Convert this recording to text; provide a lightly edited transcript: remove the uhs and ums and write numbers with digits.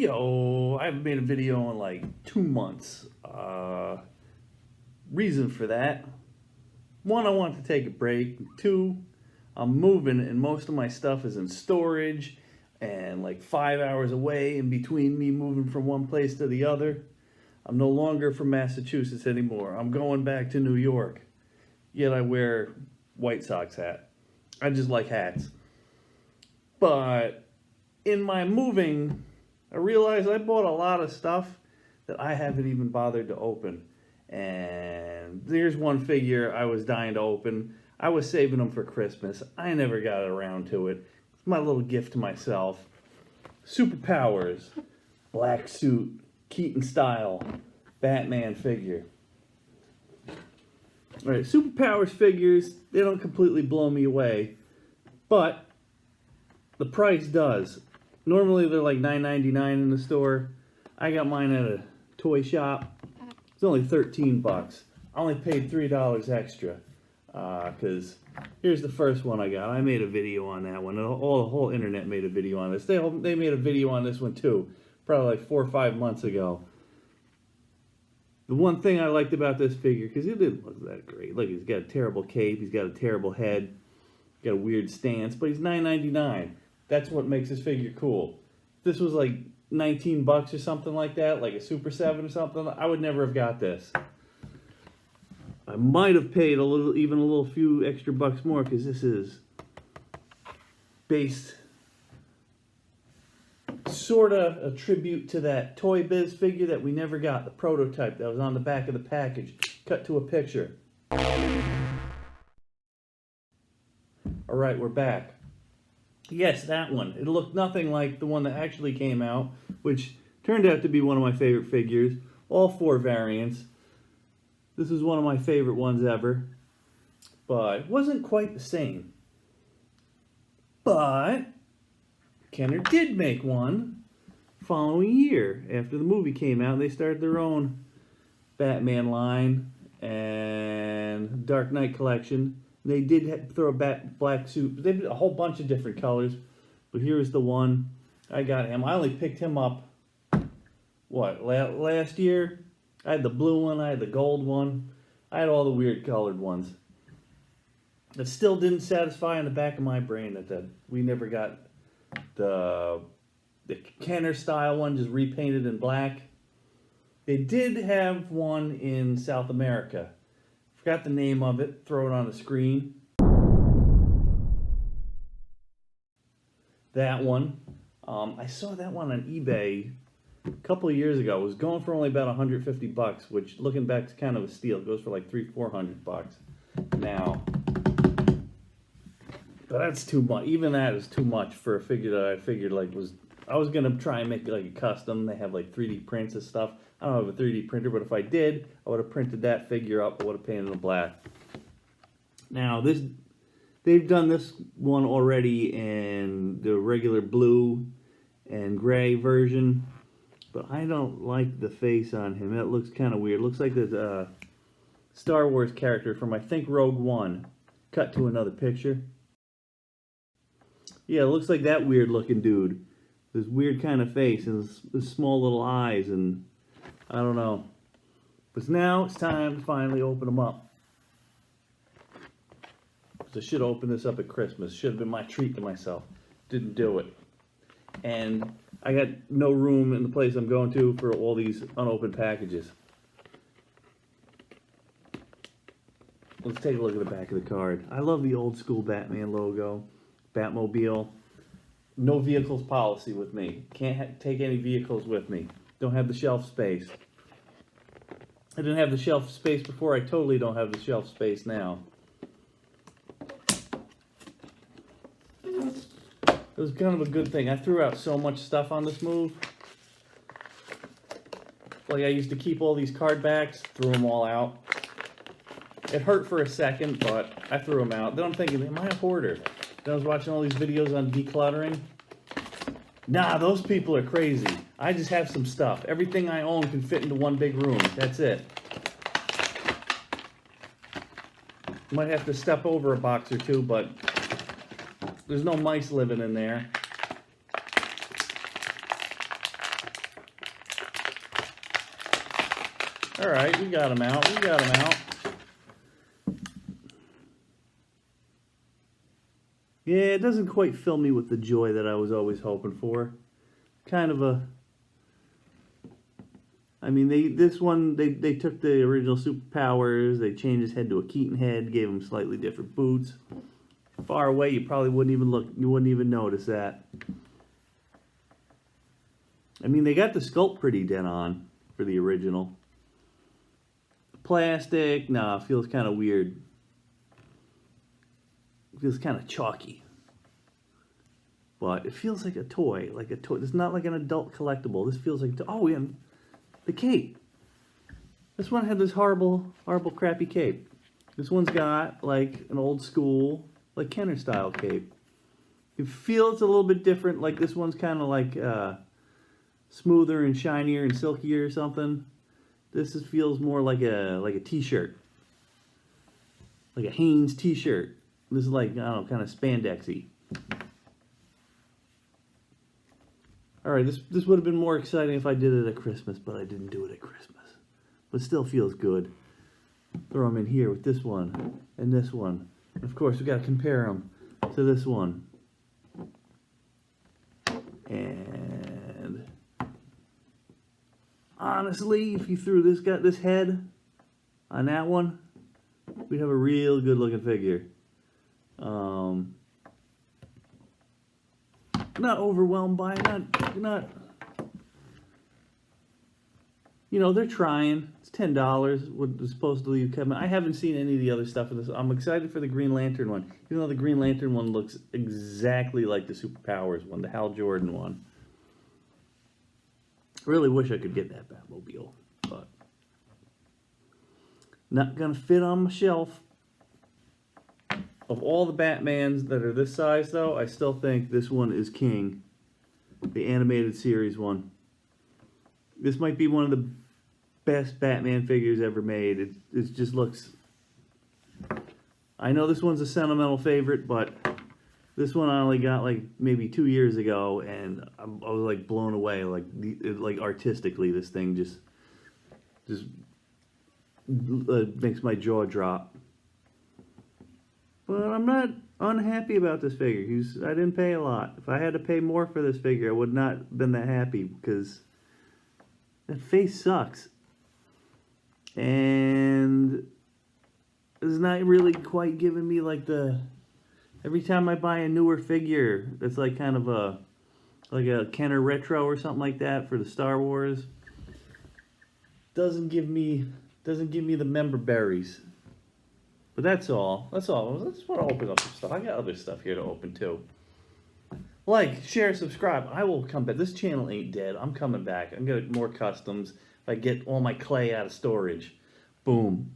Yo, I haven't made a video in like 2 months. Reason for that: one, I want to take a break. Two, I'm moving and most of my stuff is in storage and like 5 hours away in between me moving from one place to the other. I'm no longer from Massachusetts anymore. I'm going back to New York. Yet I wear White Sox hat. I just like hats. But in my moving, I realized I bought a lot of stuff that I haven't even bothered to open. And there's one figure I was dying to open. I was saving them for Christmas. I never got around to it. It's my little gift to myself. Superpowers, black suit, Keaton style, Batman figure. Alright, Superpowers figures, they don't completely blow me away, but the price does. Normally they're like $9.99 in the store. I got mine at a toy shop. It's only 13 bucks. I only paid $3 extra. Because here's the first one I got. I made a video on that one. The whole internet made a video on this. They made a video on this one too. Probably like 4 or 5 months ago. The one thing I liked about this figure, because it didn't look that great. Look, he's got a terrible cape. He's got a terrible head. Got a weird stance. But he's $9.99. That's what makes this figure cool. If this was like 19 bucks or something like that, like a Super 7 or something, I would never have got this. I might have paid even a little few extra bucks more, because this is based sort of a tribute to that Toy Biz figure that we never got, the prototype that was on the back of the package, cut to a picture. Alright, we're back. Yes, that one. It looked nothing like the one that actually came out, which turned out to be one of my favorite figures. All 4 variants. This is one of my favorite ones ever. But it wasn't quite the same. But Kenner did make one following year after the movie came out. They started their own Batman line and Dark Knight collection. They did throw a black suit. They did a whole bunch of different colors. But here's the one. I got him. I only picked him up, what, last year? I had the blue one. I had the gold one. I had all the weird colored ones. It still didn't satisfy in the back of my brain that we never got the Kenner style one, just repainted in black. They did have one in South America. Forgot the name of it. Throw it on the screen. That one. I saw that one on eBay a couple of years ago. It was going for only about 150 bucks, which looking back is kind of a steal. It goes for like $300-400 bucks now. But that's too much. Even that is too much for a figure that I figured like I was gonna try and make it like a custom. They have like 3D prints and stuff. I don't have a 3D printer, but if I did, I would have printed that figure up. I would have painted it black. Now they've done this one already in the regular blue and gray version, but I don't like the face on him. It looks kind of weird. It looks like the Star Wars character from, I think, Rogue One, cut to another picture. Yeah, it looks like that weird looking dude. This weird kind of face and his small little eyes, and I don't know. But now it's time to finally open them up. So I should open this up at Christmas. Should have been my treat to myself. Didn't do it. And I got no room in the place I'm going to for all these unopened packages. Let's take a look at the back of the card. I love the old school Batman logo. Batmobile. No vehicles policy with me. Can't take any vehicles with me. Don't have the shelf space. I didn't have the shelf space before. I totally don't have the shelf space now. It was kind of a good thing. I threw out so much stuff on this move. Like, I used to keep all these card backs, threw them all out. It hurt for a second, but I threw them out. Then I'm thinking, am I a hoarder? Then I was watching all these videos on decluttering. Nah, those people are crazy. I just have some stuff. Everything I own can fit into one big room. That's it. Might have to step over a box or two, but there's no mice living in there. All right, we got him out. We got him out. Yeah, it doesn't quite fill me with the joy that I was always hoping for. Kind of a... I mean, they took the original superpowers, they changed his head to a Keaton head, gave him slightly different boots. Far away, you probably wouldn't even look, you wouldn't even notice that. I mean, they got the sculpt pretty dead on for the original. Plastic, nah, feels kind of weird. Feels kind of chalky. But it feels like a toy, It's not like an adult collectible. This feels like, oh yeah, the cape. This one had this horrible, crappy cape. This one's got like an old school, like Kenner style cape. You feel it's a little bit different. Like this one's kind of like smoother and shinier and silkier or something. This feels more like a t-shirt, like a Hanes t-shirt. This is like, I don't know, kind of spandexy. All right, this would have been more exciting if I did it at Christmas, but I didn't do it at Christmas. But still feels good. Throw them in here with this one and this one. And of course, we got to compare them to this one. And honestly, if you threw this head on that one, we'd have a real good looking figure. Not overwhelmed by it, not you know, they're trying. It's $10 what is supposedly coming. I haven't seen any of the other stuff in this. I'm excited for the Green Lantern one, even though the Green Lantern one looks exactly like the Superpowers one, the Hal Jordan one. I really wish I could get that Batmobile, but not gonna fit on my shelf. Of all the Batmans that are this size, though, I still think this one is king. The animated series one. This might be one of the best Batman figures ever made. It just looks... I know this one's a sentimental favorite, but this one I only got like maybe 2 years ago, and I was like blown away. Like artistically, this thing just makes my jaw drop. But I'm not unhappy about this figure. I didn't pay a lot. If I had to pay more for this figure, I would not have been that happy, because that face sucks. And it's not really quite giving me like the... Every time I buy a newer figure that's like kind of a Kenner Retro or something like that for the Star Wars, doesn't give me the member berries. But that's all. That's all. I just want to open up some stuff. I got other stuff here to open too. Like, share, subscribe. I will come back. This channel ain't dead. I'm coming back. I'm gonna get more customs. If I get all my clay out of storage. Boom.